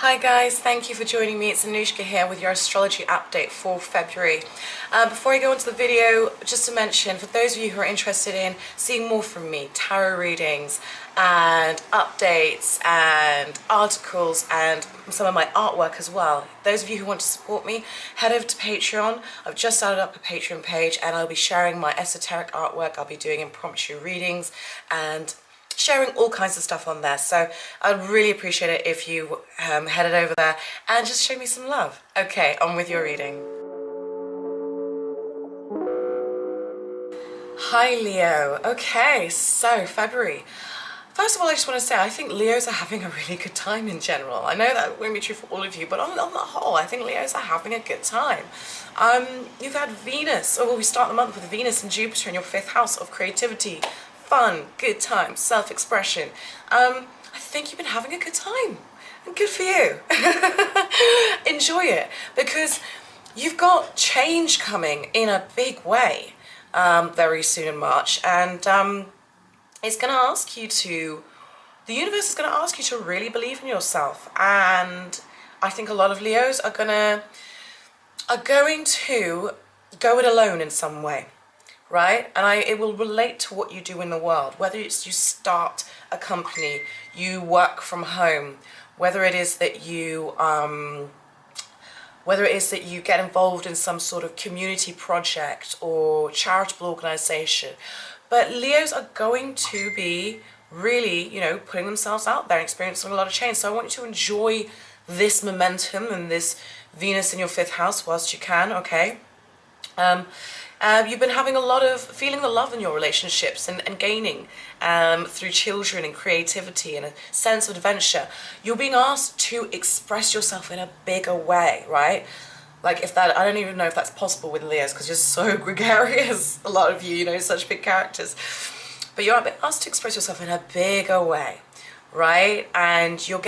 Hi guys, thank you for joining me. It's Anushka here with your astrology update for February. Before I go into the video, just to mention, for those of you who are interested in seeing more from me, tarot readings and updates and articles and some of my artwork as well, those of you who want to support me, head over to Patreon. I've just started up a Patreon page and I'll be sharing my esoteric artwork. I'll be doing impromptu readings and sharing all kinds of stuff on there, so I'd really appreciate it if you headed over there and just show me some love. Okay, on with your reading. Hi Leo. Okay, so February. First of all, I just want to say I think Leos are having a really good time in general. I know that won't be true for all of you, but on the whole, I think Leos are having a good time. You've had Venus, we start the month with Venus and Jupiter in your 5th house of creativity, fun, good time, self-expression. I think you've been having a good time, and good for you. Enjoy it, because you've got change coming in a big way very soon in March, and it's going to ask you to, the universe is going to ask you to really believe in yourself, and I think a lot of Leos are going to go it alone in some way. Right? And it will relate to what you do in the world, whether it's you start a company, you work from home, whether it is that you get involved in some sort of community project or charitable organization. But Leos are going to be really, putting themselves out there, experiencing a lot of change. So I want you to enjoy this momentum and this Venus in your 5th house whilst you can, okay? You've been having a lot of feeling the love in your relationships and gaining through children and creativity and a sense of adventure. You're being asked to express yourself in a bigger way, right? Like I don't even know if that's possible with Leos because you're so gregarious, a lot of you, such big characters. But you're being asked to express yourself in a bigger way, right? And your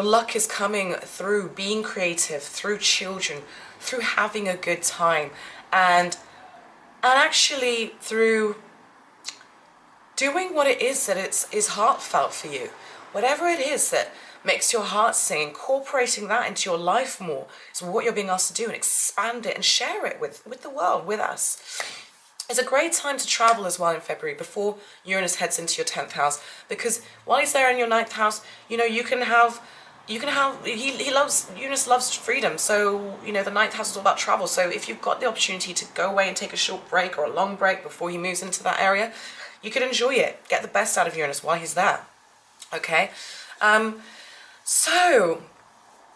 luck is coming through being creative, through children, through having a good time, and actually through doing what it is that is heartfelt for you. Whatever it is that makes your heart sing, incorporating that into your life more is what you're being asked to do, and expand it and share it with the world, with us. It's a great time to travel as well in February before Uranus heads into your 10th house, because while he's there in your 9th house, Uranus loves freedom, so the 9th house is all about travel. So if you've got the opportunity to go away and take a short break or a long break before he moves into that area, you could enjoy it, get the best out of Uranus while he's there, okay? So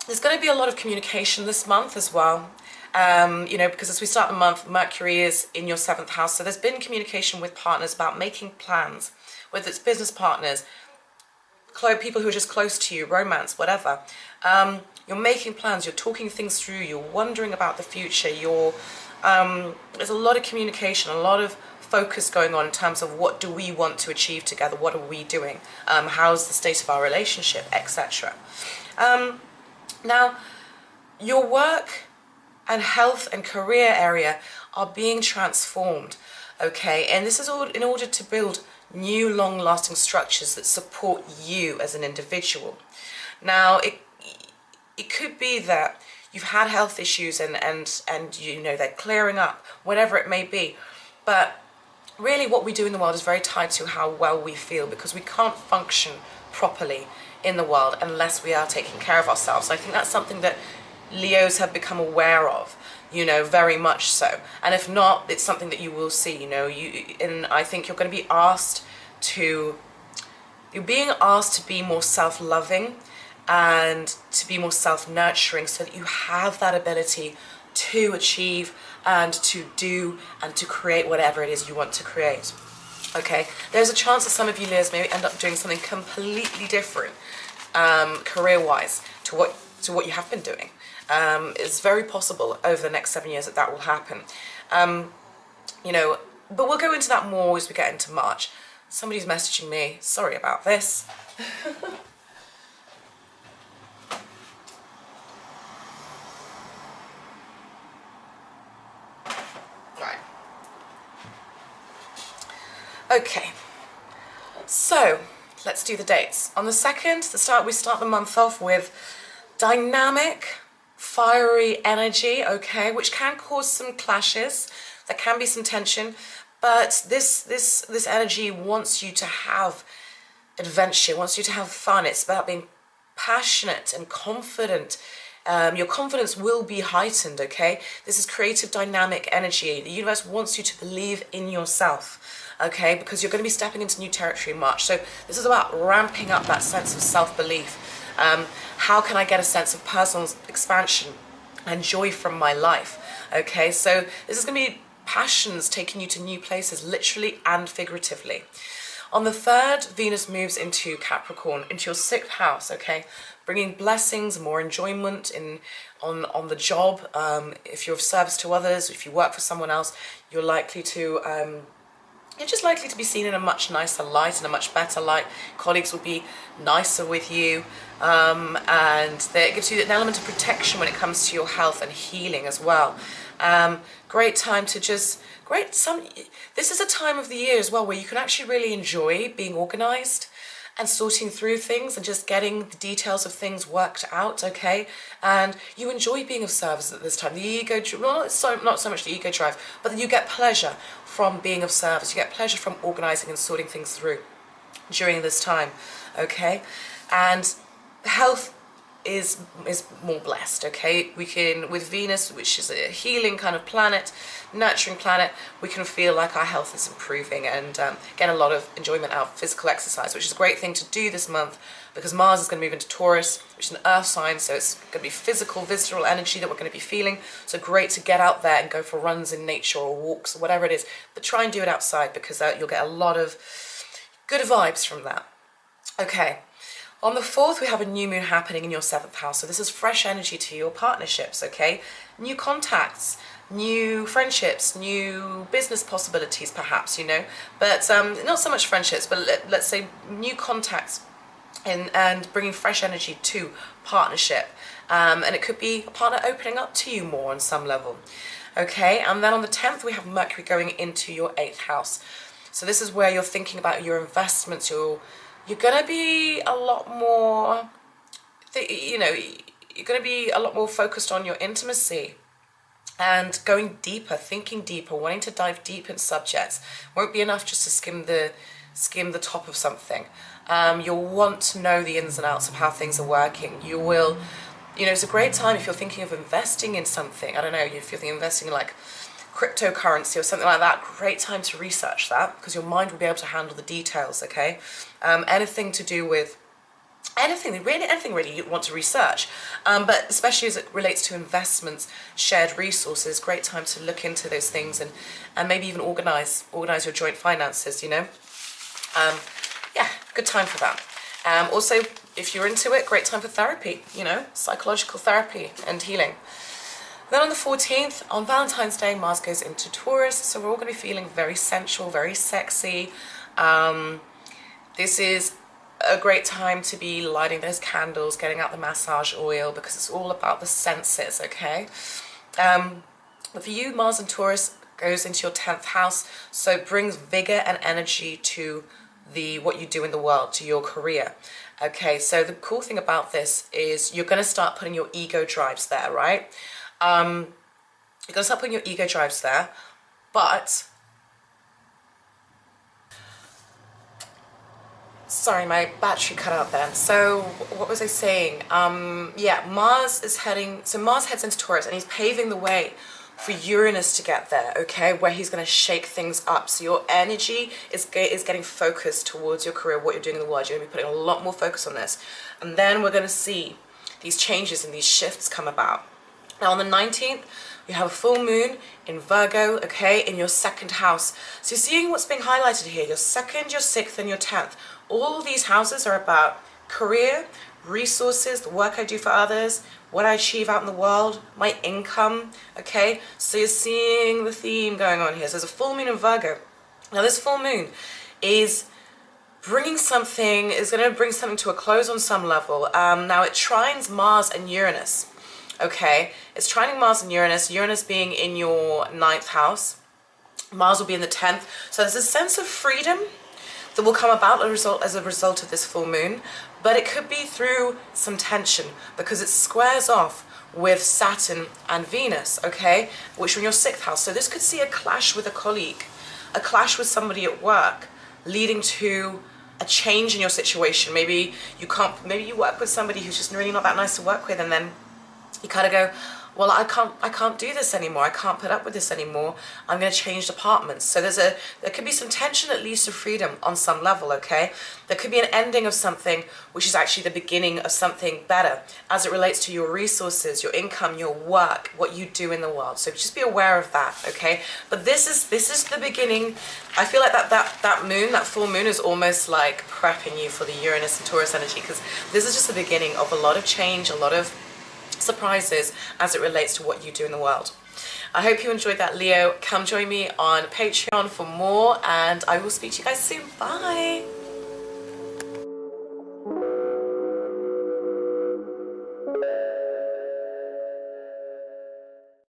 there's going to be a lot of communication this month as well, because as we start the month, Mercury is in your 7th house, so there's been communication with partners about making plans, whether it's business partners, people who are just close to you, romance, whatever. You're making plans, you're talking things through, you're wondering about the future, there's a lot of communication, a lot of focus going on in terms of what do we want to achieve together, what are we doing, how's the state of our relationship, etc. Now, your work and health and career area are being transformed, okay? And this is all in order to build new long-lasting structures that support you as an individual. Now, it could be that you've had health issues and they're clearing up, whatever it may be. But really what we do in the world is very tied to how well we feel, because we can't function properly in the world unless we are taking care of ourselves. I think that's something that Leos have become aware of, very much so. And if not, it's something that you will see, and I think you're being asked to be more self-loving and to be more self-nurturing, so that you have that ability to achieve and to do and to create whatever it is you want to create. Okay, there's a chance that some of you Leos may end up doing something completely different career-wise to what you have been doing. It's very possible over the next 7 years that will happen. But we'll go into that more as we get into March. Somebody's messaging me. Sorry about this. Right. Okay. So, let's do the dates. On the 2nd, we start the month off with dynamic, fiery energy, okay, which can cause some clashes. There can be some tension, but this energy wants you to have adventure, wants you to have fun. It's about being passionate and confident. Your confidence will be heightened, okay? This is creative, dynamic energy. The universe wants you to believe in yourself, okay? Because you're going to be stepping into new territory in March. So this is about ramping up that sense of self-belief. How can I get a sense of personal expansion and joy from my life? Okay, so this is going to be passions taking you to new places, literally and figuratively. On the 3rd, Venus moves into Capricorn, into your 6th house, okay? Bringing blessings, more enjoyment on the job. If you're of service to others, if you work for someone else, you're just likely to be seen in a much nicer light, in a much better light. Colleagues will be nicer with you, and it gives you an element of protection when it comes to your health and healing as well. Great time to just, this is a time of the year as well where you can actually really enjoy being organized and sorting through things and just getting the details of things worked out, okay? And you enjoy being of service at this time. The ego, well, not so much the ego drive, but you get pleasure from being of service. You get pleasure from organizing and sorting things through during this time, okay? And health is more blessed, okay? We can, with Venus, which is a healing kind of planet, nurturing planet, we can feel like our health is improving and get a lot of enjoyment out of physical exercise, which is a great thing to do this month because Mars is going to move into Taurus, which is an earth sign, so it's going to be physical, visceral energy that we're going to be feeling. So great to get out there and go for runs in nature or walks or whatever it is, but try and do it outside because you'll get a lot of good vibes from that. Okay. On the 4th, we have a new moon happening in your 7th house. So this is fresh energy to your partnerships, okay? New contacts, new friendships, new business possibilities perhaps, you know. But not so much friendships, but let's say new contacts and bringing fresh energy to partnership. And it could be a partner opening up to you more on some level, okay? And then on the 10th, we have Mercury going into your 8th house. So this is where you're thinking about your investments, you're going to be a lot more, you're going to be a lot more focused on your intimacy and going deeper, thinking deeper, wanting to dive deep in subjects. Won't be enough just to skim the top of something. You'll want to know the ins and outs of how things are working. You will, it's a great time if you're thinking of investing in something. I don't know, if you're thinking of investing in like cryptocurrency or something like that, great time to research that because your mind will be able to handle the details, okay? Anything to do with anything really you want to research, but especially as it relates to investments, shared resources, great time to look into those things and maybe even organize your joint finances, yeah, good time for that. Also, if you're into it, great time for therapy, psychological therapy and healing. Then on the 14th, on Valentine's Day, Mars goes into Taurus, so we're all going to be feeling very sensual, very sexy. This is a great time to be lighting those candles, getting out the massage oil, because it's all about the senses, okay? But for you, Mars and Taurus goes into your 10th house, so it brings vigor and energy to what you do in the world, to your career. Okay, so the cool thing about this is you're going to start putting your ego drives there, right? You're going to start putting your ego drives there, but sorry, my battery cut out then. So what was I saying? Yeah, Mars heads into Taurus and he's paving the way for Uranus to get there, okay, where he's going to shake things up. So your energy is getting focused towards your career, what you're doing in the world. You're going to be putting a lot more focus on this. And then we're going to see these changes and these shifts come about. Now on the 19th, we have a full moon in Virgo, okay, in your 2nd house. So you're seeing what's being highlighted here, your 2nd, your 6th, and your 10th. All these houses are about career, resources, the work I do for others, what I achieve out in the world, my income, okay? So you're seeing the theme going on here. So there's a full moon in Virgo. Now this full moon is going to bring something to a close on some level. Now it trines Mars and Uranus. Okay, it's trining Mars and Uranus being in your 9th house. Mars will be in the 10th. So there's a sense of freedom. that will come about as a result of this full moon, but it could be through some tension because it squares off with Saturn and Venus, okay, which are in your 6th house. So this could see a clash with a colleague, a clash with somebody at work, leading to a change in your situation. Maybe you work with somebody who's just really not that nice to work with, and then you kind of go, well, I can't do this anymore. I can't put up with this anymore. I'm going to change departments. So there could be some tension that leads to freedom on some level, okay? There could be an ending of something which is actually the beginning of something better as it relates to your resources, your income, your work, what you do in the world. So just be aware of that, okay? But this is the beginning. I feel like that full moon is almost like prepping you for the Uranus and Taurus energy, because this is just the beginning of a lot of change, a lot of surprises as it relates to what you do in the world. I hope you enjoyed that, Leo. Come join me on Patreon for more, and I will speak to you guys soon. Bye.